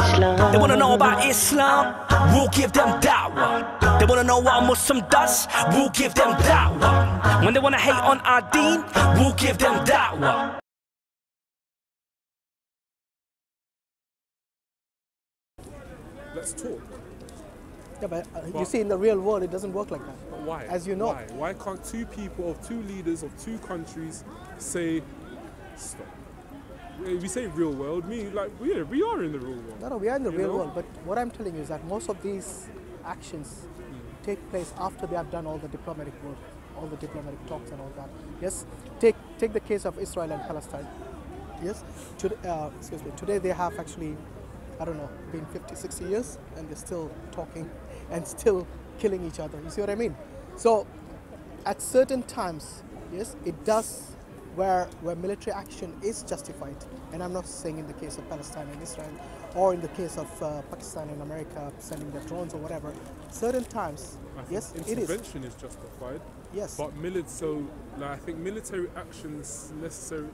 They wanna know about Islam, we'll give them da'wah. They wanna know what a Muslim does, we'll give them da'wah. When they wanna hate on our deen, we'll give them da'wah. Let's talk. Yeah, but you see, in the real world, it doesn't work like that. But why? As you know. Why can't two people of two leaders of two countries say, stop? We say real world, we are in the real world. No, we are in the real world. But what I'm telling you is that most of these actions take place after they have done all the diplomatic work, all the diplomatic talks and all that. Yes, take the case of Israel and Palestine. Yes, today they have actually, I don't know, been 50, 60 years and they're still talking and still killing each other. You see what I mean? So at certain times, yes, it does where military action is justified. And I'm not saying in the case of Palestine and Israel or in the case of Pakistan and America sending their drones or whatever. Certain times, yes, it is. Intervention is justified. Yes. But I think military actions necessarily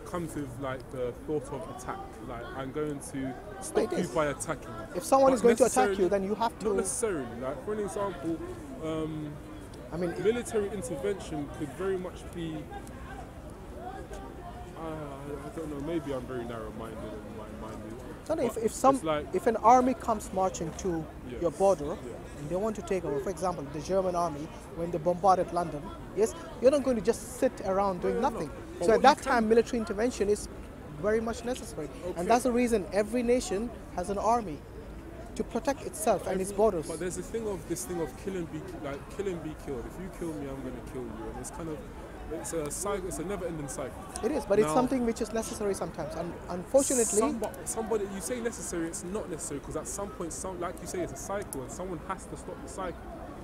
comes with the thought of attack. Like, I'm going to stop you by attacking. If someone is going to attack you, then you have to. Not necessarily. Like, for an example, I mean, military intervention could very much be. I don't know. Maybe I'm very narrow-minded in my mind. If an army comes marching to your border and they want to take over, for example, the German army when they bombarded London, yes, you're not going to just sit around doing nothing. No. So at that time, military intervention is very much necessary, and that's the reason every nation has an army to protect itself and its borders. But there's this thing of kill and be killed. If you kill me, I'm going to kill you, and it's kind of. It's a cycle. It's a never-ending cycle. It is, but it's something which is necessary sometimes. And unfortunately, somebody you say necessary, it's not necessary because at some point, like you say, it's a cycle, and someone has to stop the cycle.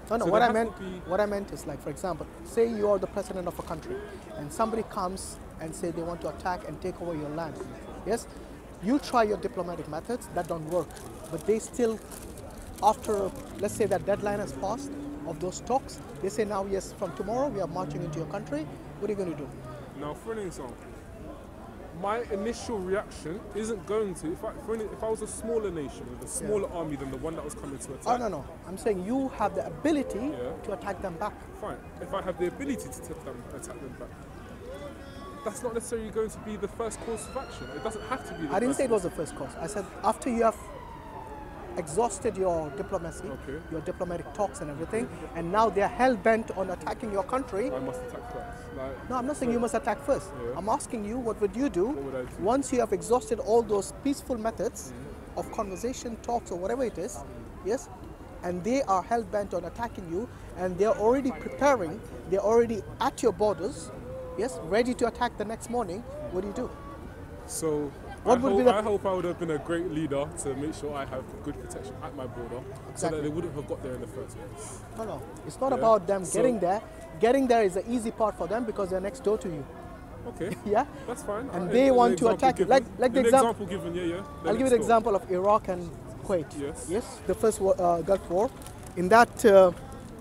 No. So what I meant is, like, for example, say you are the president of a country, and somebody comes and say they want to attack and take over your land. Yes, you try your diplomatic methods, that don't work, but they still, after let's say that deadline has passed of those talks, they say now, yes, from tomorrow we are marching into your country. What are you going to do? Now, for an example, my initial reaction isn't going to, if I was a smaller nation with a smaller army than the one that was coming to attack. Oh, no. I'm saying you have the ability to attack them back. Fine. If I have the ability to attack them back, that's not necessarily going to be the first course of action. It doesn't have to be. I didn't say it was the first course. I said after you have exhausted your diplomacy, your diplomatic talks and everything, and now they're hell-bent on attacking your country. I must attack first. No, I'm not saying you must attack first. Yeah. I'm asking you, what would you do, what would I do once you have exhausted all those peaceful methods of conversation, talks, or whatever it is, yes, and they are hell-bent on attacking you, and they're already preparing, they're already at your borders, yes, ready to attack the next morning. What do? So I hope I would have been a great leader to make sure I have good protection at my border, so that they wouldn't have got there in the first place. No. It's not about them getting there. Getting there is the easy part for them because they're next door to you. Okay. Yeah. That's fine. And they want to attack you. Like the example given. I'll give you the example of Iraq and Kuwait. Yes. The first Gulf War. In that,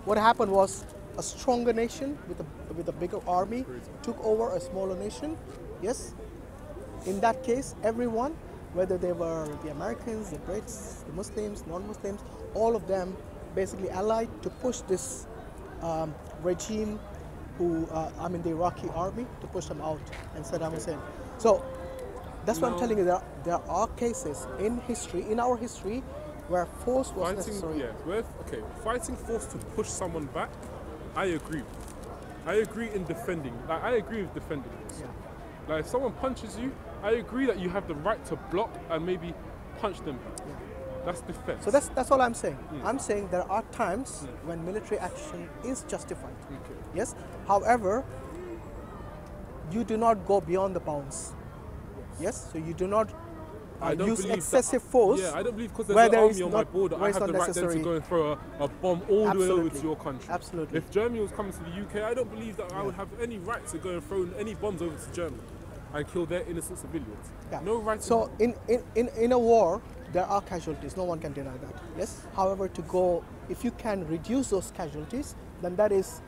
what happened was a stronger nation with a bigger army took over a smaller nation. Yes. In that case, everyone, whether they were the Americans, the Brits, the Muslims, non-Muslims, all of them basically allied to push this regime, the Iraqi army, to push them out and Saddam Hussein. So that's what I'm telling you. There are cases in history, in our history, where force was necessary. Fighting force to push someone back, I agree. I agree in defending. I agree with defending this. Yeah. Like, if someone punches you, I agree that you have the right to block and maybe punch them back. Yeah. That's defense. So that's all I'm saying. I'm saying there are times when military action is justified. Okay. Yes. However, you do not go beyond the bounds. Yes. So you do not use excessive force. Yeah, I don't believe because there's an army on my border, I have the right then to go and throw a bomb all the way over to your country. Absolutely. If Germany was coming to the UK, I don't believe that I would have any right to go and throw any bombs over to Germany and kill their innocent civilians. Yeah. No right. So in a war, there are casualties. No one can deny that. Yes. However, if you can reduce those casualties, then that is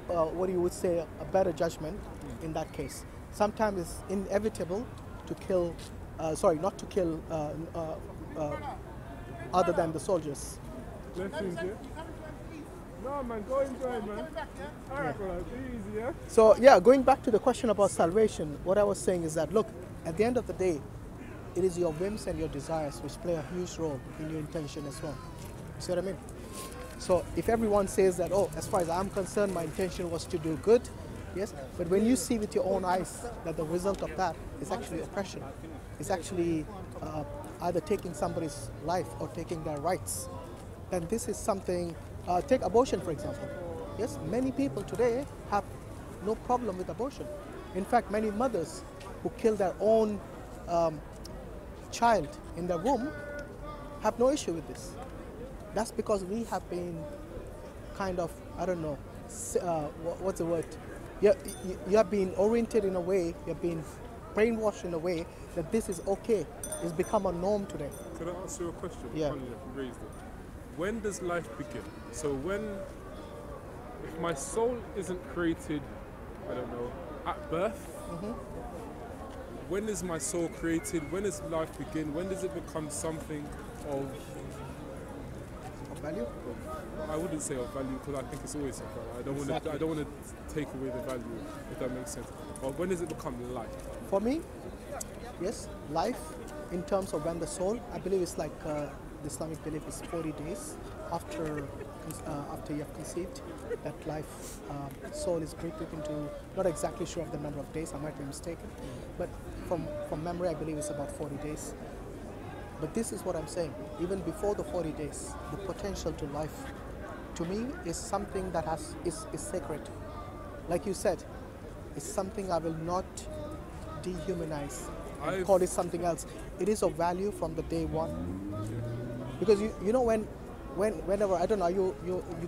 what you would say a better judgment in that case. Sometimes it's inevitable to kill. Not to kill other than the soldiers. Blessings, yeah? No, man, go enjoy, man. All right, bro, be easy, yeah? So yeah, going back to the question about salvation, what I was saying is that look, at the end of the day, it is your whims and your desires which play a huge role in your intention as well. See what I mean? So if everyone says that, oh, as far as I'm concerned, my intention was to do good, yes, but when you see with your own eyes that the result of that is actually oppression, it's actually either taking somebody's life or taking their rights, then this is something. Take abortion, for example. Yes, many people today have no problem with abortion. In fact, many mothers who kill their own child in their womb have no issue with this. That's because we have been kind of, I don't know, what's the word? You have been oriented in a way, you have been brainwashed in a way that this is okay. It's become a norm today. Could I ask you a question? Yeah. Funny enough, you raised it. When does life begin? So if my soul isn't created, I don't know, at birth, when is my soul created? When does life begin? When does it become something of Value? I wouldn't say of value because I think it's always of value. I don't want to take away the value, if that makes sense. But when does it become life? For me, yes, life in terms of when the soul, I believe it's like the Islamic belief is 40 days after you have conceived, that life, soul is breathed into, not exactly sure of the number of days, I might be mistaken, but from memory I believe it's about 40 days. But this is what I'm saying, even before the 40 days, the potential to life, to me, is something that is sacred. Like you said, it's something I will not dehumanize and call it something else. It is of value from the day one. Because you know whenever, I don't know, you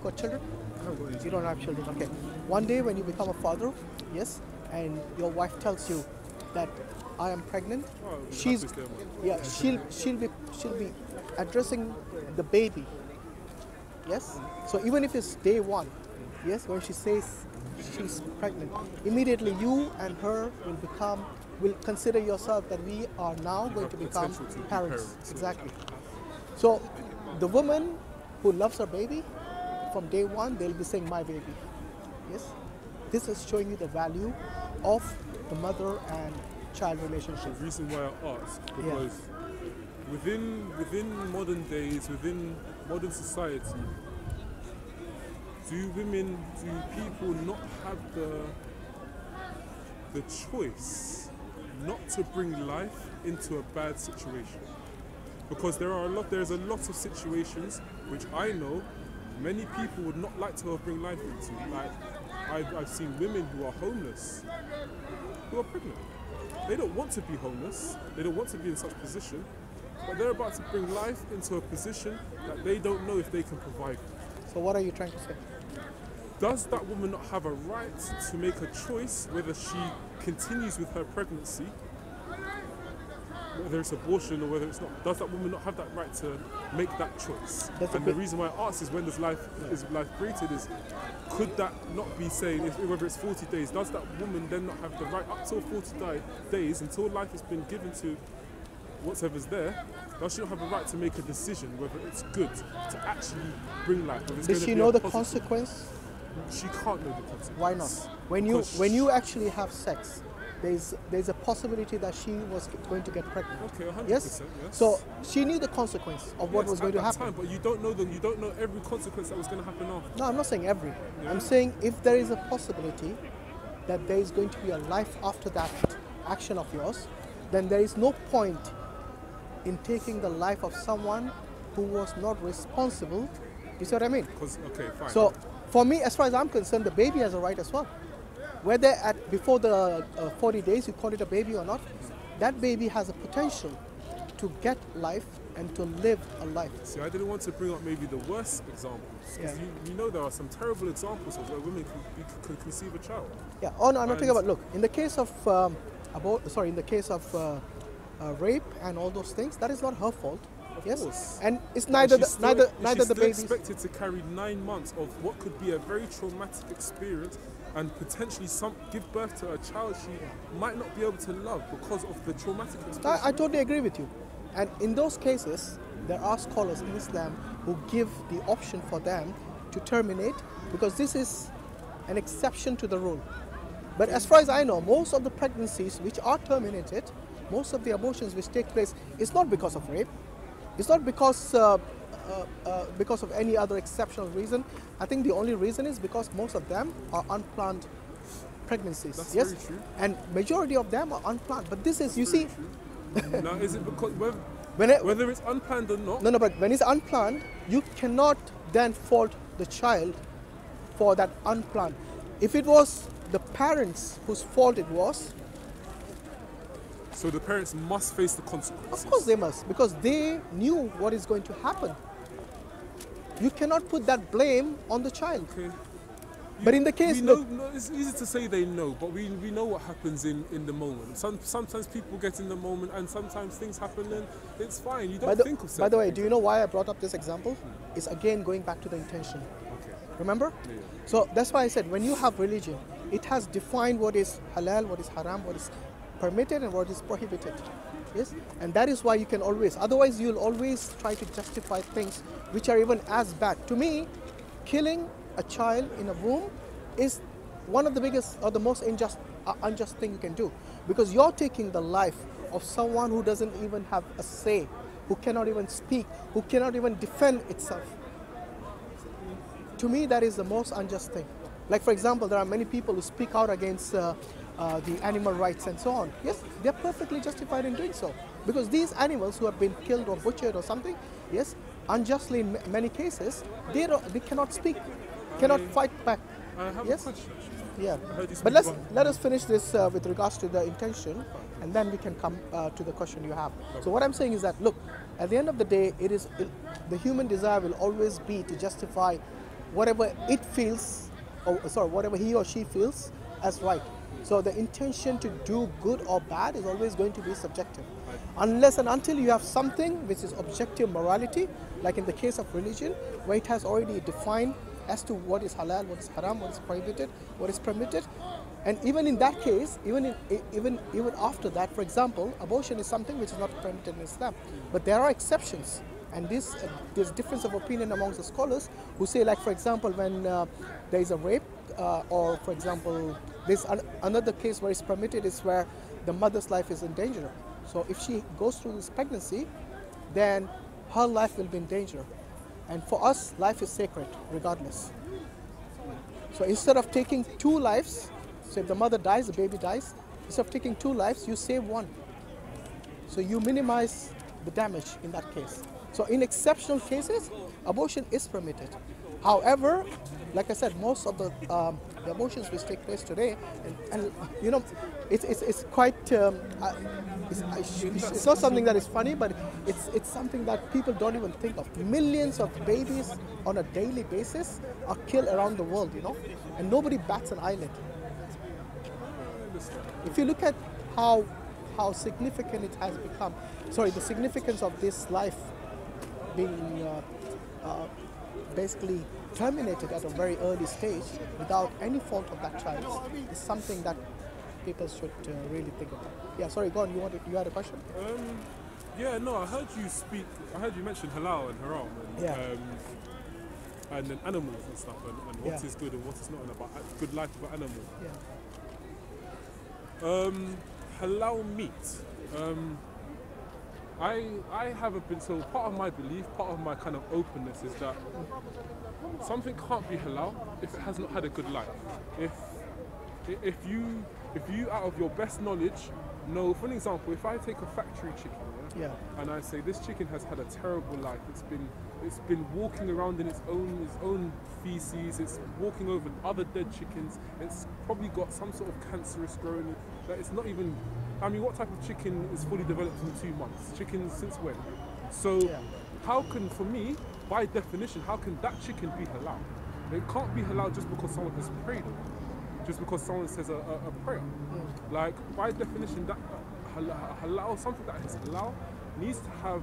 got children? You don't have children, okay. One day when you become a father, yes, and your wife tells you that I am pregnant, she'll be addressing the baby, yes. So even if it's day one, yes, when she says she's pregnant, immediately you and her will consider yourself that we are now going to become parents. Exactly. So the woman who loves her baby, from day one they'll be saying my baby. Yes, this is showing you the value of the mother and child relationship. The reason why I ask, because within modern days, within modern society, do people not have the choice not to bring life into a bad situation? Because there's a lot of situations which I know many people would not like to bring life into. Like I've seen women who are homeless, who are pregnant. They don't want to be homeless, they don't want to be in such a position, but they're about to bring life into a position that they don't know if they can provide. So what are you trying to say? Does that woman not have a right to make a choice whether she continues with her pregnancy, whether it's abortion or whether it's not? Does that woman not have that right to make that choice? And the reason why I ask is when does life created is, could that not be saying, whether it's 40 days, does that woman then not have the right up till 40 days until life has been given to whatever's there? Does she not have a right to make a decision whether it's good to actually bring life? Does she know the consequence? She can't know the consequence. Why not? When you actually have sex, there's a possibility that she was going to get pregnant. Okay, 100%. Yes? So she knew the consequence of what was going to happen. Time, but you don't know every consequence that was going to happen after. No, I'm not saying every. Yeah. I'm saying if there is a possibility that there is going to be a life after that action of yours, then there is no point in taking the life of someone who was not responsible. You see what I mean? Okay, fine. So for me, as far as I'm concerned, the baby has a right as well. Whether before the 40 days you call it a baby or not, that baby has a potential to get life and to live a life. See, I didn't want to bring up maybe the worst examples. Yeah. You know there are some terrible examples of where women can conceive a child. Yeah. Oh no, I'm not talking about. Look, in the case of rape and all those things, that is not her fault. Yes, course. And it's neither the baby. She's expected to carry 9 months of what could be a very traumatic experience, and potentially give birth to a child she might not be able to love because of the traumatic experience. I totally agree with you. And in those cases, there are scholars in Islam who give the option for them to terminate, because this is an exception to the rule. But as far as I know, most of the pregnancies which are terminated, most of the abortions which take place, is not because of rape. It's not because of any other exceptional reason. I think the only reason is because most of them are unplanned pregnancies. That's yes, very true. and majority of them are unplanned. But this is, you see, Now, is it because when whether it's unplanned or not? no, but when it's unplanned, you cannot then fault the child for that unplanned. If it was the parents whose fault it was, So the parents must face the consequences. of course they must, because they knew what is going to happen. You cannot put that blame on the child. Okay. But in the case, We know, look, no, it's easy to say they know, but we know what happens in the moment. Sometimes people get in the moment, and sometimes things happen, and it's fine. You don't think of certain by the way, things. do you know why I brought up this example? It's again going back to the intention. Okay. Remember? Yeah. So that's why I said, when you have religion, it has defined what is halal, what is haram, what is permitted and what is prohibited. Yes? And that is why you can always, otherwise you'll always try to justify things which are even as bad. To me, killing a child in a womb is one of the biggest or the most unjust thing you can do, because you're taking the life of someone who doesn't even have a say, who cannot even speak, who cannot even defend itself. To me, that is the most unjust thing. Like, for example, there are many people who speak out against the animal rights and so on. Yes, they're perfectly justified in doing so, because these animals who have been killed or butchered or something, yes, unjustly in many cases, they cannot speak, cannot fight back. I have Yes? a question. Yeah, heard you but speak let us finish this with regards to the intention, and then we can come to the question you have. So what I'm saying is that, look, at the end of the day, the human desire will always be to justify whatever it feels, whatever he or she feels as right. So the intention to do good or bad is always going to be subjective, unless and until you have something which is objective morality, like in the case of religion, where it has already defined as to what is halal, what is haram, what is prohibited, what is permitted. And even in that case, even after that, for example, abortion is something which is not permitted in Islam. But there are exceptions, and there's difference of opinion amongst the scholars who say, like, for example, when there is a rape, or for example, there's another case where it's permitted is where the mother's life is in danger. So if she goes through this pregnancy, then her life will be in danger. And for us, life is sacred, regardless. So instead of taking 2 lives, so if the mother dies, the baby dies, instead of taking 2 lives, you save 1. So you minimize the damage in that case. So in exceptional cases, abortion is permitted. However, like I said, most of the abortions which take place today, and you know, it's quite, it's not something that is funny, but it's something that people don't even think of. Millions of babies on a daily basis are killed around the world, you know, and nobody bats an eyelid. If you look at how significant it has become, the significance of this life being basically terminated at a very early stage without any fault of that child is something that people should really think about. Yeah, sorry, go on. You had a question? Yeah, no, I heard you mention halal and haram, and, and then animals and stuff, and what is good and what is not, and about good life of an animal. Yeah. Halal meat. I haven't been, so part of my belief, part of my kind of openness is that something can't be halal if it has not had a good life. If you out of your best knowledge know, for an example, if I take a factory chicken, and I say this chicken has had a terrible life, it's been walking around in its own feces, it's walking over other dead chickens, it's probably got some sort of cancerous growing that it's not even. I mean, what type of chicken is fully developed in 2 months? Chicken since when? So, how can, for me, by definition, how can that chicken be halal? It can't be halal just because someone has prayed on it, just because someone says a prayer. Like, by definition, that halal, something that is halal, needs to have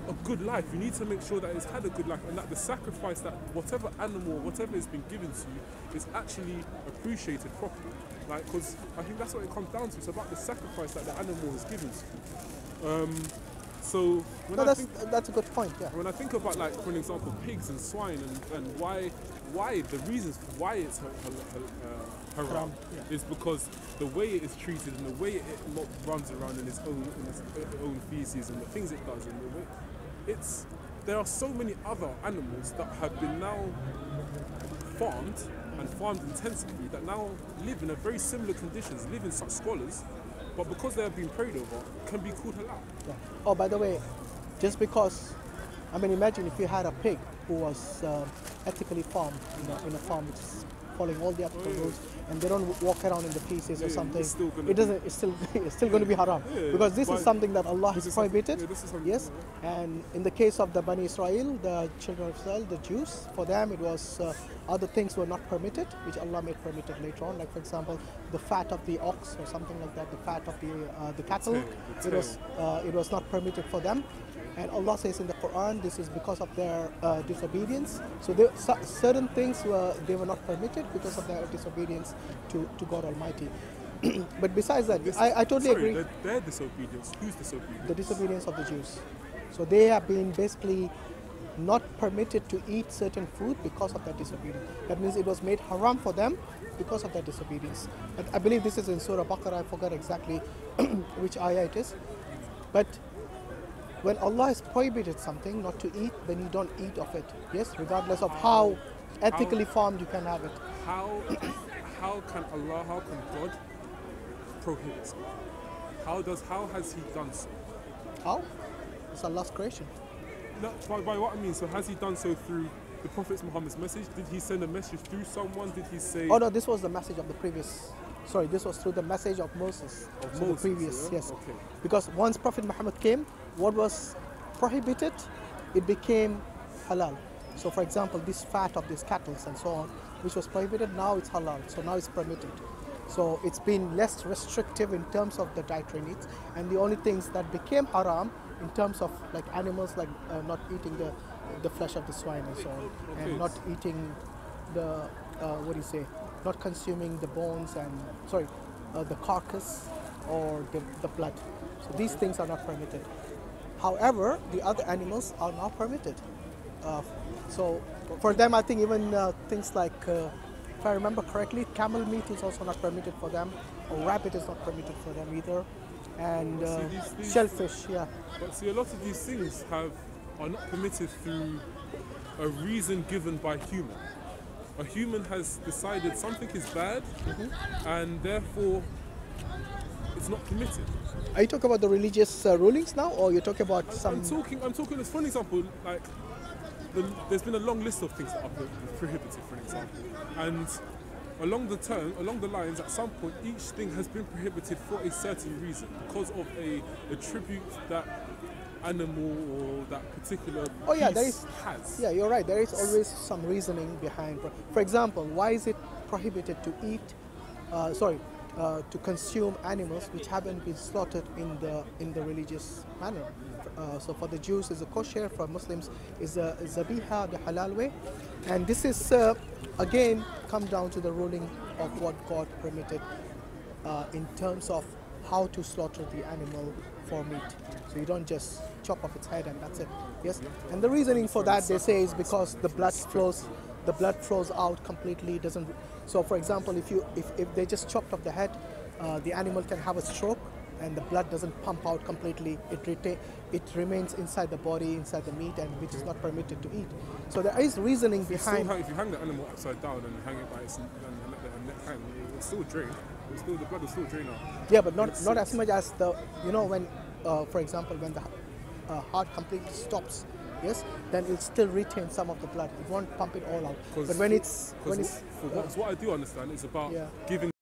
a good life. You need to make sure that it's had a good life, and that the sacrifice, that whatever animal, whatever has been given to you, is actually appreciated properly. Like, because I think that's what it comes down to. It's about the sacrifice that the animal is given to you. So when No, I think that's a good point. Yeah. when I think about, like, for an example, pigs and swine, and why the reasons why it's haram Haram, yeah. is because the way it is treated and the way it runs around in its own feces and the things it does and the way there are so many other animals that have been now farmed and farmed intensively that now live in a very similar conditions, live in such squalors, but because they have been preyed over, can be called halal. Yeah. Oh, by the way, just because, I mean, imagine if you had a pig who was ethically farmed in a farm which is following all the ethical rules, and they don't walk around in the feces or something. It's still gonna It doesn't. It's still going to be haram because this is something that Allah has prohibited. Yes, and in the case of the Bani Israel, the children of Israel, the Jews, for them it was other things were not permitted, which Allah made permitted later on. Like for example, the fat of the ox or something like that, the fat of the cattle. It was not permitted for them. And Allah says in the Quran, this is because of their disobedience. So certain things they were not permitted because of their disobedience to God Almighty. But besides that, I totally agree. Their disobedience. Whose disobedience? The disobedience of the Jews. So they have been basically not permitted to eat certain food because of their disobedience. That means it was made haram for them because of their disobedience. But I believe this is in Surah Baqarah. I forgot exactly which ayah it is. But when Allah has prohibited something not to eat, then you don't eat of it. Yes, regardless of how ethically farmed you can have it. How can God prohibit something? How has He done so? How? It's Allah's creation. No, by what I mean, so has He done so through the Prophet Muhammad's message? Did He send a message through someone? Did He say? Oh no, this was the message of the previous. Sorry, this was through the message of Moses. Of the Moses, previous, yeah? yes. Okay. Because once Prophet Muhammad came, what was prohibited, it became halal. So for example, this fat of these cattle and so on, which was prohibited, now it's halal. So now it's permitted. So it's been less restrictive in terms of the dietary needs. And the only things that became haram in terms of like animals, like not eating the flesh of the swine and so on, Okay. and not eating the not consuming the bones and the carcass or the blood. So these things are not permitted. However, the other animals are now permitted. So for them, I think even things like, if I remember correctly, camel meat is also not permitted for them, or rabbit is not permitted for them either, and these shellfish, yeah. But see, a lot of these things are not permitted through a reason given by human. A human has decided something is bad, and therefore it's not permitted. Are you talking about the religious rulings now, or you talking about some? I'm talking. For an example, like there's been a long list of things that are prohibited. For an example, and along the lines, at some point, each thing has been prohibited for a certain reason because of a tribute that animal or that particular piece has. Yeah, you're right. There is always some reasoning behind. For example, why is it prohibited to eat? To consume animals which haven't been slaughtered in the religious manner. So for the Jews is a kosher, for Muslims is a zabiha, the halal way, and this is again come down to the ruling of what God permitted in terms of how to slaughter the animal for meat. So you don't just chop off its head and that's it. Yes, and the reasoning for that they say is because the blood flows out completely. Doesn't. So for example, if they just chopped off the head, the animal can have a stroke and the blood doesn't pump out completely. It remains inside the body, inside the meat, and which is not permitted to eat. So there is reasoning behind. If you hang the animal upside down and hang it by its and let the neck hang, it will still drain. The blood will still drain out. Yeah, but not as much as when, for example, when the heart completely stops. Yes, then it'll still retain some of the blood. It won't pump it all out. But when it's what I do understand is about giving